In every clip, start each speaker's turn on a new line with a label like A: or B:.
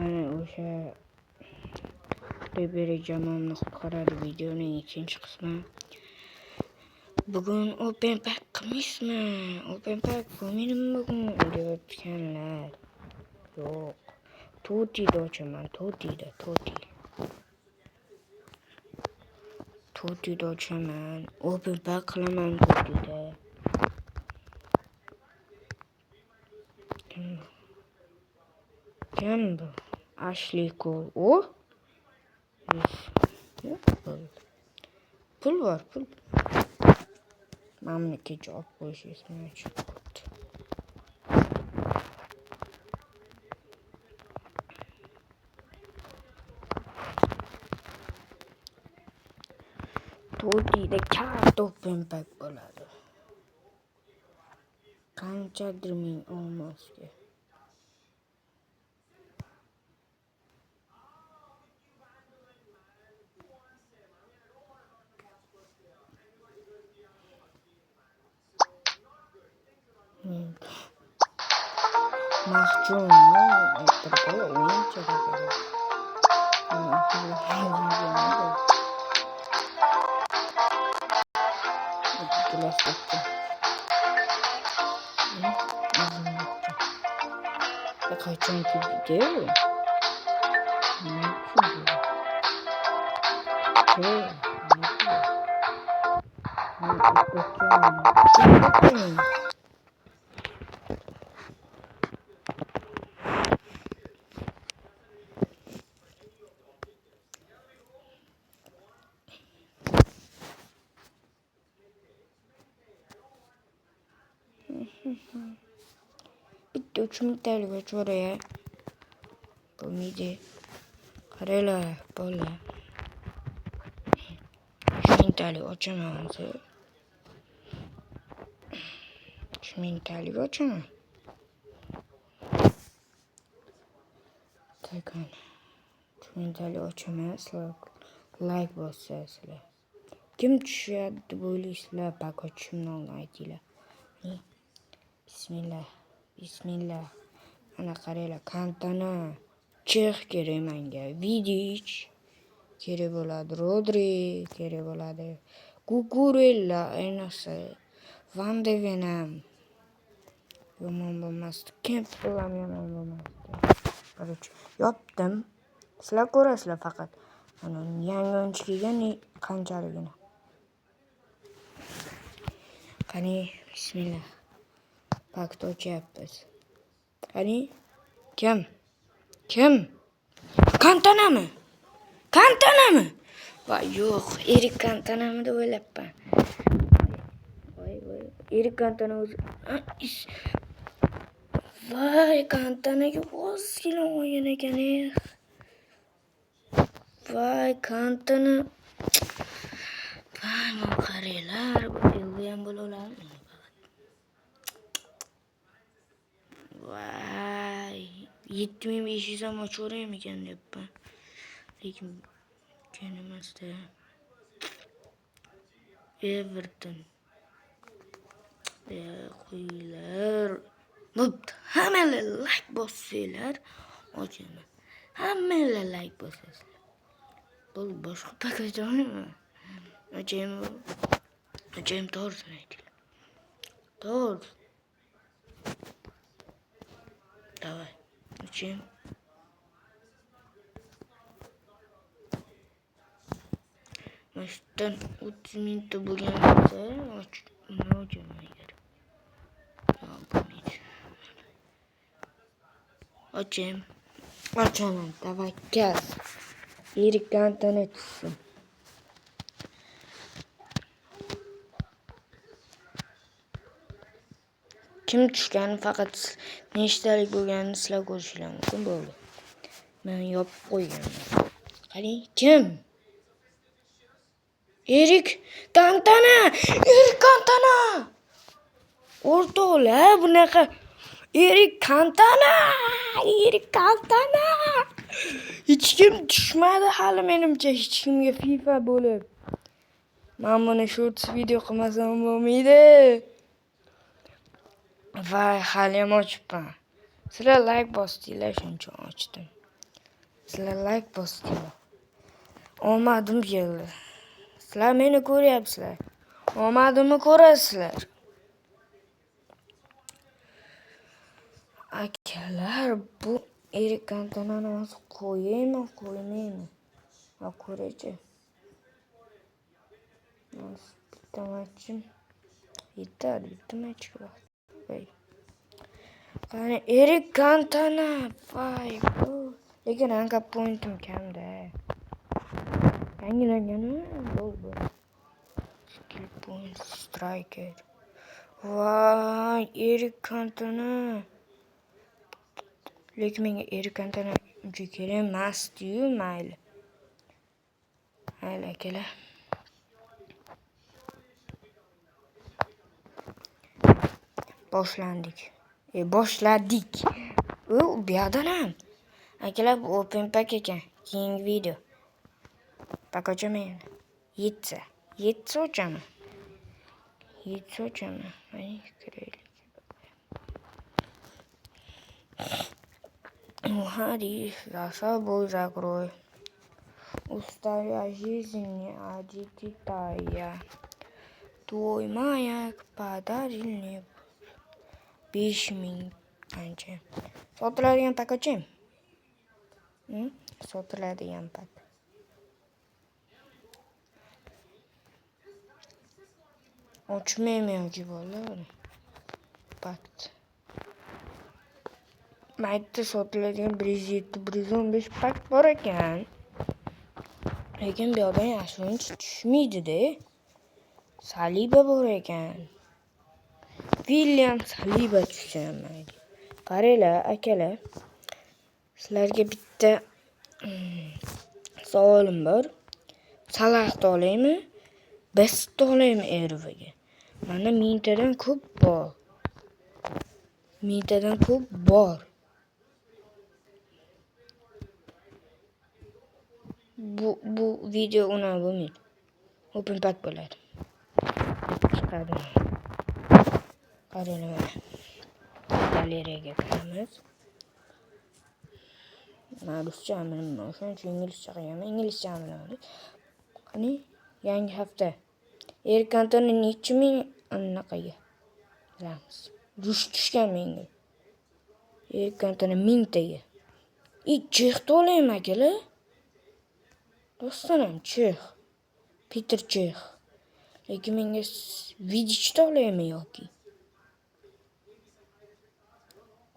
A: Ana o'sha Liberi jamoamni qutqaradi videoning ikkinchi qismi. Bugun open pack qilmaysizmi? Open pack bo'lmaydimi bugun deyotganlar. Yo'q. Totida ochaman, Totida ochaman. Open pack qilaman Totida. Kim bu? Ashley Cole. O? Pul var, pul. Mamniki javob qo'yish esimdan chiqib ketdi. Totida katta open pack bo'ladi. Qanchadir ming olmosga. Mahjunni ayttirib o'yinchi dedi. Qachon tugadi? Bitti 3 mingtalik ochib ya. Bo'lmaydi. Qaranglar, bolalar. 3 mingtalik ochaman hozir. 3 mingtalik ochaman. Takon. 3 mingtalik ochaman. Sizlar like bossanglar. Kim tushadi deb o'ylaysizlar? Pak ochishimni oldin aytinglar. Bismillah. Ana qaranglar, Kantana, Chex kerak menga, Vidic kerak bo'ladi, Rodri kerak bo'ladi, Kukurella, ayniqsa Van de Ven ham yomon bo'lmasdi, Campbell ham yomon bo'lmasdi. Qarang, yopdim. Sizlar ko'rasizlar faqat. Mana yangi o'yinchi kelgan qanchaligini. Qani, bismillah. Pakni ochyapmiz. Qani? Kim? Kantanami? Voy, yo'q, Erik Kantanami deb o'ylabman. Voy. Erik Kantana o'zi. Voy, Kantanaga ozgina o'yin ekan. Voy, Kantana. Voy, men qaranglar, bu ham bo'lalarmi? Voy, 7500 ham ochaveraymi ekan deyapman. Lekin emasda. Everton. Qo'yinglar. Bo'pti. Hammalar like bossanglar, ochaman. Hammalar like bossanglar. Bu boshqa paket olmayman. Ochaymi to'g'risini aytinglar. To'g'ri. Давай. Учим. Mashdan 30 minutda bo'lgan bo'lsa, ochmayman agar. Ochaman, tavakkal. Erik Kantana tushsin. Kim tushgani faqat nechtalik bo'lganini sizlar ko'rishingiz mumkin bo'ldi. Men yopib qo'yganman. Qarang, kim? Erik Kantana! O'rtoqlar, bunaqa Erik Kantana! Hech kim tushmadi hali menimcha, hech kimga FIFA bo'lib. Men buni shorts video qilmasam bo'lmaydi. Voy, hali ham ochibman. Sizlar like bosdinglar, shuning uchun ochdim. Sizlar like bosdinglar. Omadim keldi. Sizlar meni ko'ryapsizlar. Omadimni ko'rasizlar. Akalar, bu Erik Kantonani qo'yaymi, qo'ymaymi? Ko'rachi. Bitta matchim yetadi, bitta matchga vaqt. Voy. Qani Erik Kantona, voy bu. Lekin anga pointim kamda. Yangilangani bo'ldi. Skill point striker. Voy, Erik Kantona. Lekin menga Erik Kantona uncha kerak emas-ku, mayli. Mayli akalar. Boshladik. Bu yoqdan akalar, bu open pack ekan. Keyingi video. Pak ochaman endi. Yetsa ochaman. Mana kiraylik. Уходи за собой закрой. Устаря жизнь одетая. Твой маяк подарил мне 5000 qancha. Sotiladigan pak ochaymi? Sotiladigan pak. Ochmayman yoki bolalar. Pak. Maytda sotiladigan 107-115 pak bor ekan. Lekin bu yoqdan yaxshiroq tushmaydi-da. Saliba bor ekan. William Saliba tushmaydi. Qaranglar, akalar. Sizlarga bitta savolim bor. Salahni olaymi? Bestni olaymi Erovaga? Mana 1000 tadan ko'p bor. 1000 tadan ko'p bor. Bu video una bo'lmaydi. Open pack bo'ladi. Chiqadi. Qaranglar. Galeriyaga kiramiz. Ruscha bilmayman, o'shancha inglizcha qilganman. Inglizcha bilmayman. Qani, yangi hafta. Erik Kantona necha ming anaqaga bilamiz. Dush tushgan menga. Erik Kantona 1000 taga. Chexni olaymi akalar? Rostdan ham Chex. Peter Chex. Lekin menga Vidichni olaymi yoki?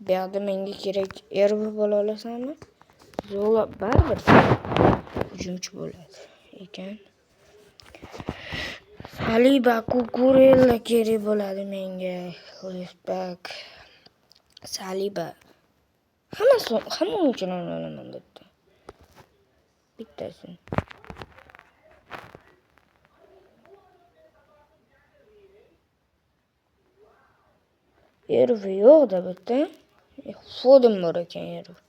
A: Bu yoqda menga kerak Erva bo'la olasanmi? Zola baribir hujumchi bo'ladi ekan. Saliba, Kukurella kerak bo'ladi menga. Left back. Saliba. Hamma uchun olaman bitta. Bittasini. Erva yo'q-da bitta. Foden bor ekan Erva.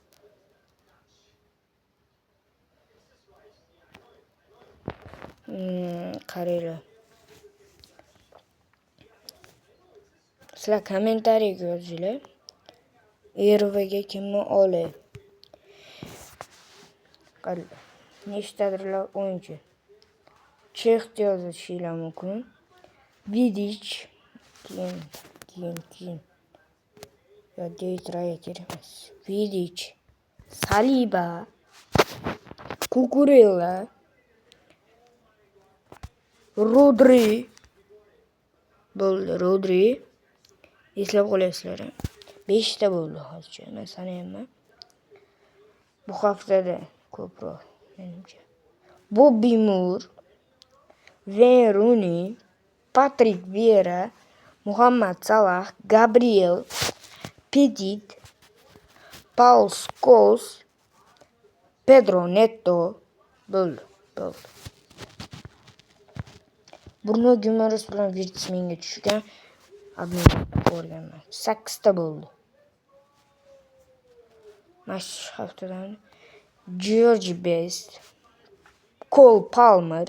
A: Qaranglar. Sizlar kommentariyaga yozinglar. Erovaga kimni olay? Qaranglar. Nechtadirlar o'yinchi. Chex yozishinglar mumkin. Vidich. Keyin. Ya David Raya kerak emas. Vidich. Saliba. Kukurella. Rodri. Bo'ldi, Rodri. Eslab qo'yasizlar. 5 ta bo'ldi hozircha. Men sanayman. Bu haftada ko'proq menimcha. Bobby Moore, Wayne Rooney, Patrick Vieira, Muhammad Salah, Gabriel, Petit, Paul Scholes, Pedro Neto bo'ldi. Bruno Guimaraes bilan Virtus menga tushgan. Admin ko'rganman. 8 ta bo'ldi. Mash haftadan George Best, Cole Palmer.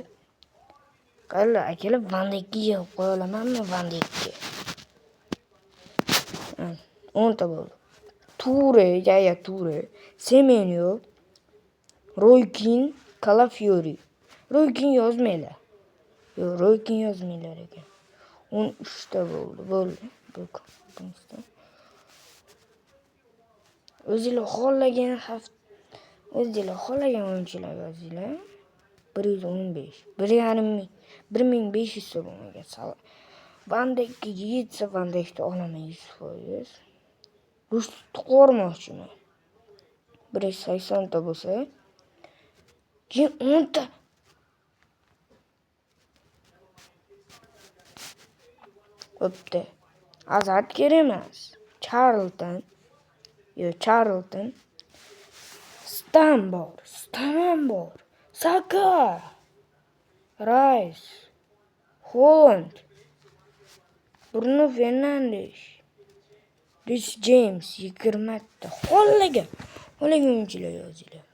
A: Qala akalar Van Dijkga yig'ib qo'ya olamanmi Van Dijkga? 10 ta bo'ldi. Ture, Semenyo, Roy Keane, Calafiori. Roy Keane yozmaylar. Yo'q, Roy Keane yozmaylar ekan. 13 ta bo'ldi. Bunisi. O'zinglar xohlagan o'yinchilar yozinglar. 115. 1500 so'm bo'lmagan. Van Dijkga yetsa Van Dijkni olaman 100%. Rushni qo'rmoqchiman. 180 ta bo'lsa, keyin 10 ta. Bo'pti. Azat kerak emas. Charlton. Stam bor. Saka. Rice. Holland. Bruno Fernandes. Rhys James 20 ta. Xohlagan o'yinchilar yozinglar.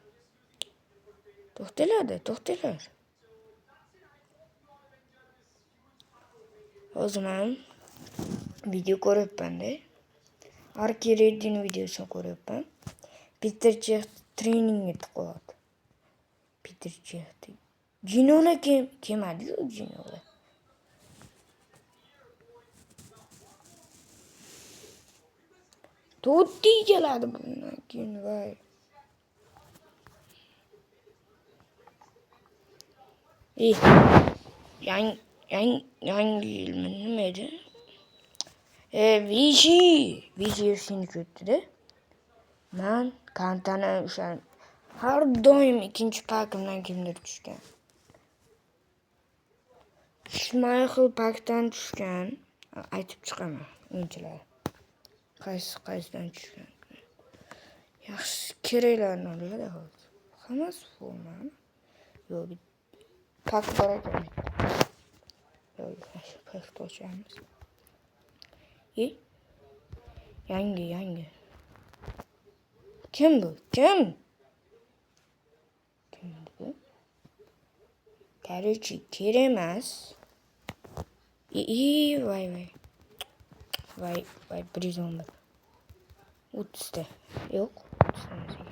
A: To'xtalar. Hozir men video ko'ryapman-da. Arkiredin videosini ko'ryapman. Peter Cech treningga tiqyapti. Peter Cech. Ginola kelmadi-ku Ginola. To'tti keladi bundan keyin voy. Yangi yilmi nima edi? Vici seni ko'tdi-da. Men Kantani o'sha har doim ikkinchi pakimdan kimdir tushgan. Schmeichel pakdan tushgan. Aytib chiqaman o'yinchilar. Qaysidan tushgan? Yaxshi keraklarni oladi hozir. Hammasi formami? Yo'q, pak bor ekan. Yo'q, pak ochamiz. Yangi. Kim bu? Kim bu? Короче, kerak emas. Voy, 111. 30 ta. Yo'q, 30 ta.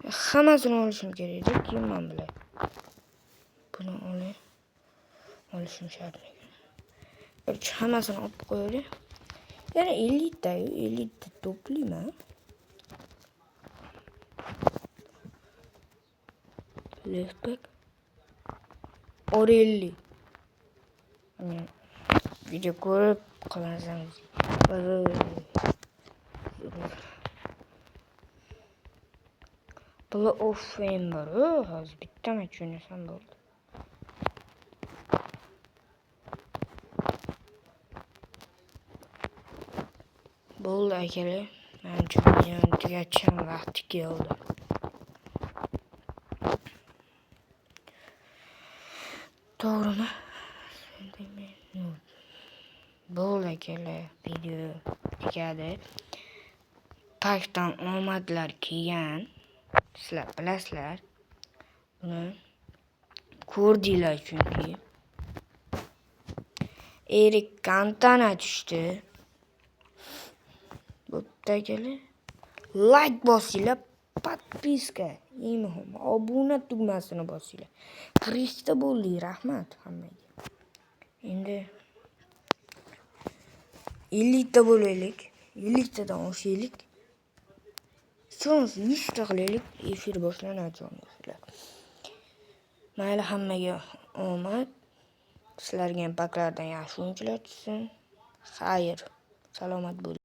A: Hammasini olishim kerak edi, keyin men bilay. Buni olishim shart ekan. Hammasini olib qo'yaylik. Yana 50 ta to'playman. Left back. Orelli. Video ko'rib qolsangiz. Bula of fame bor. Hozir bitta match o'ynasam bo'ldi. Bo'ldi akalar. Men videoni tugatishim vaqti keldi. To'g'rimi? Bo'ldi akalar. Video tugadi. Pakdan omadlar kelgan. Sizlar bilasizlar. Buni ko'rdinglar chunki. Erik Cantona tushdi. Bo'pti akalar. Like bosinglar, podpiska, eng muhimi obuna tugmasini bosinglar. 40 ta bo'ldi, rahmat hammaga. Endi 50 ta bo'laylik. 50 tadan oshaylik. So'ng 100 ta qilaylik, efir boshlanadi sizlar. Mayli, hammaga omad. Sizlarga ham paklardan yaxshi o'yinchilar tushsin. Xayr, salomat bo'ling.